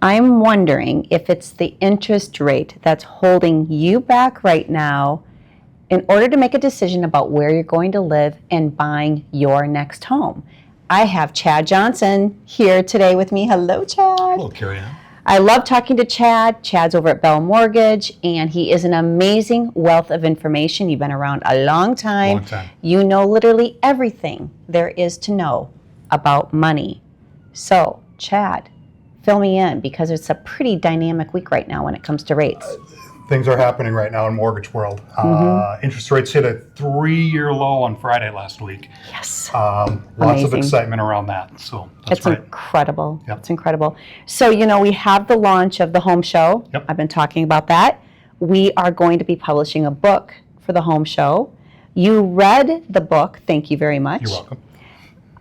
I'm wondering if it's the interest rate that's holding you back right now in order to make a decision about where you're going to live and buying your next home. I have Chad Johnson here today with me. Hello, Chad. Hello, Cari Ann. I love talking to Chad. Chad's over at Bell Mortgage, and he is an amazing wealth of information. You've been around a long time. Long time. You know literally everything there is to know about money. So, Chad, fill me in, because it's a pretty dynamic week right now when it comes to rates. Things are happening right now in mortgage world. Interest rates hit a 3-year low on Friday last week. Yes. Lots of excitement around that. So that's right. Incredible. Yep. It's incredible. So, we have the launch of the home show. Yep. I've been talking about that. We are going to be publishing a book for the home show. You read the book. Thank you very much. You're welcome.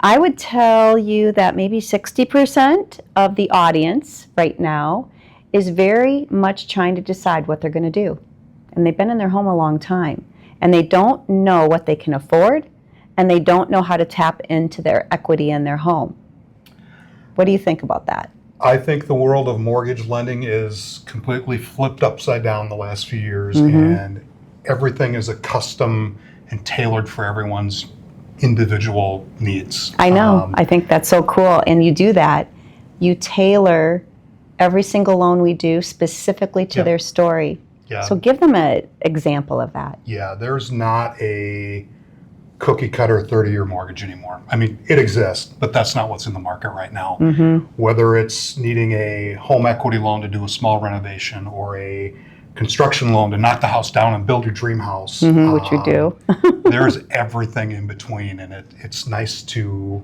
I would tell you that maybe 60% of the audience right now is very much trying to decide what they're going to do. And they've been in their home a long time. And they don't know what they can afford. And they don't know how to tap into their equity in their home. What do you think about that? I think the world of mortgage lending is completely flipped upside down the last few years. And everything is a custom and tailored for everyone's individual needs. I know. I think that's so cool. And you do that. You tailor every single loan we do specifically to their story. Yeah. So give them an example of that. Yeah, there's not a cookie cutter 30-year mortgage anymore. I mean, it exists, but that's not what's in the market right now. Whether it's needing a home equity loan to do a small renovation or a construction loan to knock the house down and build your dream house. Which you do. There's everything in between, and it's nice to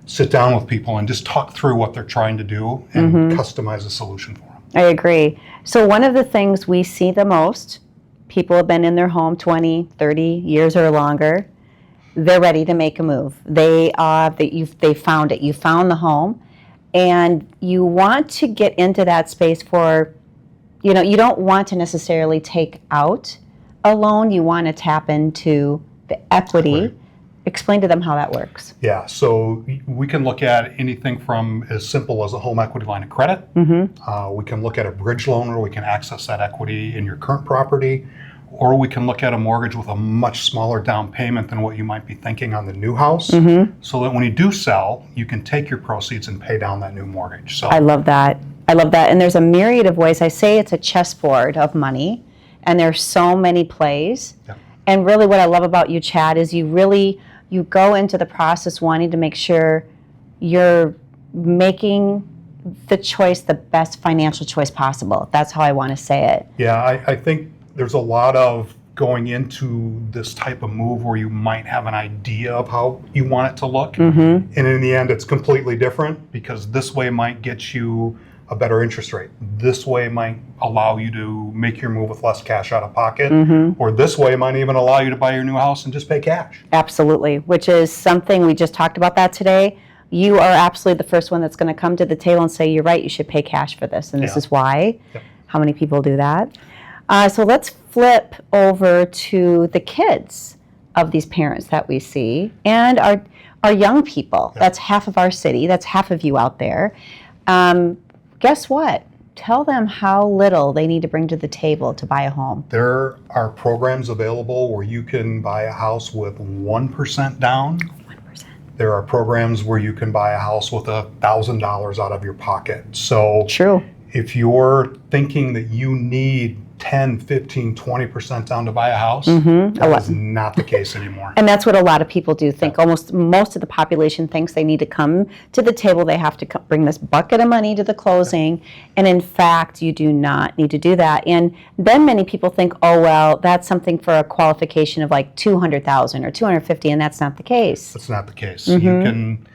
sit down with people and just talk through what they're trying to do and customize a solution for them. I agree. So one of the things we see the most, people have been in their home 20, 30 years or longer. They're ready to make a move. They found it. You found the home, and you want to get into that space for, you don't want to necessarily take out a loan. You want to tap into the equity. Explain to them how that works. Yeah, so we can look at anything from as simple as a home equity line of credit. We can look at a bridge loan where we can access that equity in your current property, or we can look at a mortgage with a much smaller down payment than what you might be thinking on the new house, so that when you do sell, you can take your proceeds and pay down that new mortgage. So I love that. And there's a myriad of ways. I say it's a chessboard of money, and there's so many plays. Yep. And really what I love about you, Chad, is you go into the process wanting to make sure you're making the choice, the best financial choice possible. That's how I want to say it. Yeah, I think there's a lot of going into this type of move where you might have an idea of how you want it to look. And in the end, it's completely different, because this way might get you a better interest rate. This way might allow you to make your move with less cash out of pocket, or this way might even allow you to buy your new house and just pay cash. Absolutely, which is something we just talked about that today. You are absolutely the first one that's going to come to the table and say, you're right, you should pay cash for this, and this is why. How many people do that? So let's flip over to the kids of these parents that we see, and our young people. That's half of our city. That's half of you out there. Guess what? Tell them how little they need to bring to the table to buy a home. There are programs available where you can buy a house with 1% down. 1%. There are programs where you can buy a house with $1,000 out of your pocket. So True. If you're thinking that you need 10, 15, 20% down to buy a house, that is not the case anymore. And that's what a lot of people do think. Almost most of the population thinks they need to come to the table. They have to bring this bucket of money to the closing. And in fact, you do not need to do that. And then many people think, oh, well, that's something for a qualification of like $200,000 or $250,000, and that's not the case. That's not the case. You can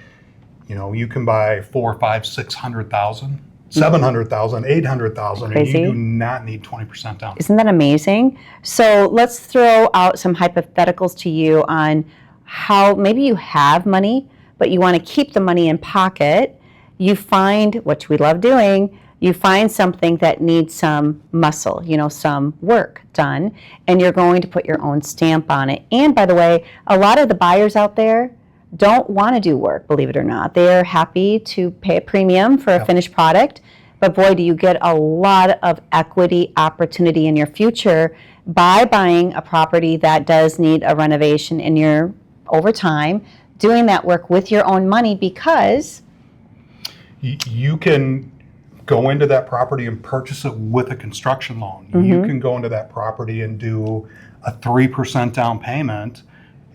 buy $400,000, $500,000, $600,000. 700,000, 800,000, and you do not need 20% down. Isn't that amazing? So let's throw out some hypotheticals to you on how maybe you have money, but you want to keep the money in pocket. You find, which we love doing, you find something that needs some muscle, some work done, and you're going to put your own stamp on it. And by the way, a lot of the buyers out there don't want to do work, believe it or not. They are happy to pay a premium for a finished product, but boy, do you get a lot of equity opportunity in your future by buying a property that does need a renovation in your over time, doing that work with your own money, because you can go into that property and purchase it with a construction loan. You can go into that property and do a 3% down payment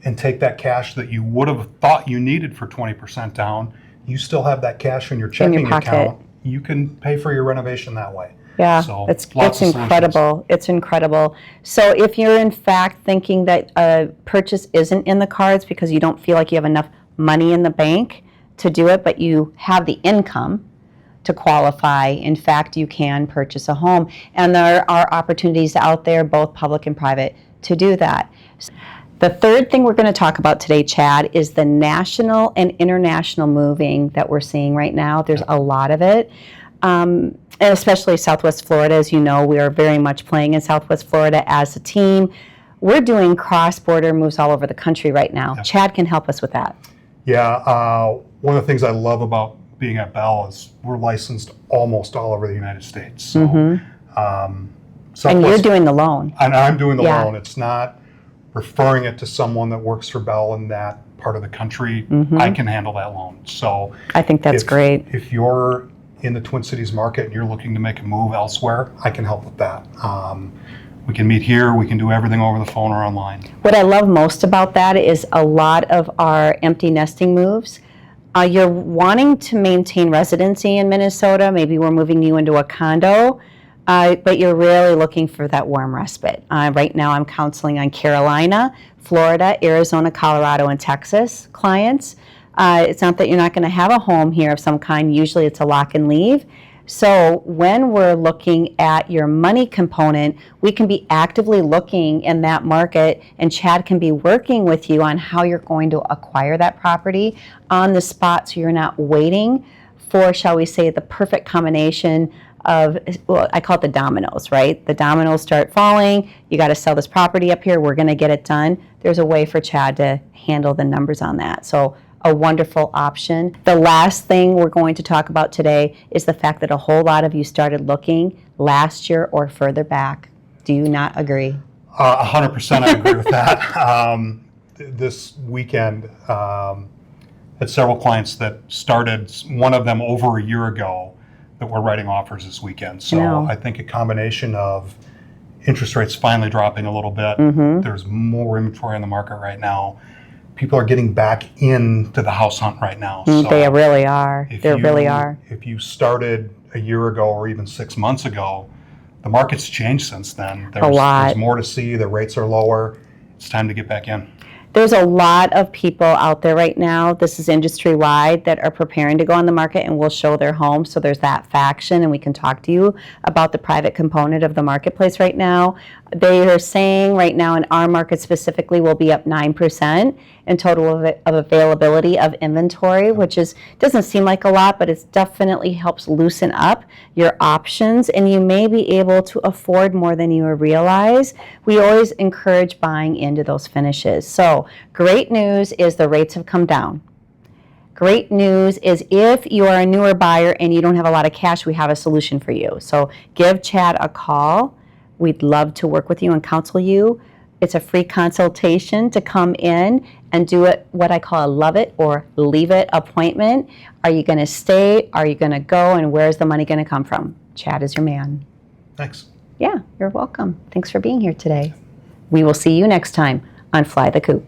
and take that cash that you would have thought you needed for 20% down. You still have that cash in your checking account. You can pay for your renovation that way. Yeah, so it's incredible. It's incredible. So if you're in fact thinking that a purchase isn't in the cards because you don't feel like you have enough money in the bank to do it, but you have the income to qualify, in fact, you can purchase a home. And there are opportunities out there, both public and private, to do that. The third thing we're going to talk about today, Chad, is the national and international moving that we're seeing right now. There's a lot of it, and especially Southwest Florida. As you know, we are very much playing in Southwest Florida as a team. We're doing cross-border moves all over the country right now. Yeah. Chad can help us with that. Yeah, one of the things I love about being at Bell is we're licensed almost all over the United States. So, and you're doing the loan. And I'm doing the loan. It's not referring it to someone that works for Bell in that part of the country. I can handle that loan. So I think that's great. If you're in the Twin Cities market and you're looking to make a move elsewhere, I can help with that. We can meet here. We can do everything over the phone or online. What I love most about that is a lot of our empty nesting moves. You're wanting to maintain residency in Minnesota. Maybe we're moving you into a condo, but you're really looking for that warm respite. Right now I'm counseling on Carolina, Florida, Arizona, Colorado, and Texas clients. It's not that you're not going to have a home here of some kind. Usually it's a lock and leave. So when we're looking at your money component, we can be actively looking in that market, and Chad can be working with you on how you're going to acquire that property on the spot, so you're not waiting for, shall we say, the perfect combination of, well, I call it the dominoes, right? The dominoes start falling. You got to sell this property up here. We're going to get it done. There's a way for Chad to handle the numbers on that. So a wonderful option. The last thing we're going to talk about today is the fact that a whole lot of you started looking last year or further back. Do you not agree? 100% I agree with that. This weekend, had several clients that started, one of them over a year ago, that were writing offers this weekend. So I think a combination of interest rates finally dropping a little bit. There's more inventory on the market right now. People are getting back into the house hunt right now. So they really are. They really are. If you started a year ago or even 6 months ago, the market's changed since then. A lot. There's more to see. The rates are lower. It's time to get back in. There's a lot of people out there right now, this is industry-wide, that are preparing to go on the market and will show their home. So there's that faction, and we can talk to you about the private component of the marketplace right now. They are saying right now in our market specifically will be up 9% in total of availability of inventory, which doesn't seem like a lot, but it definitely helps loosen up your options, and you may be able to afford more than you realize. We always encourage buying into those finishes. So great news is the rates have come down. Great news is if you are a newer buyer and you don't have a lot of cash, we have a solution for you. So give Chad a call. We'd love to work with you and counsel you. It's a free consultation to come in and do it, what I call a love it or leave it appointment. Are you going to stay? Are you going to go? And where's the money going to come from? Chad is your man. Thanks. Yeah, you're welcome. Thanks for being here today. We will see you next time on Fly the Coop.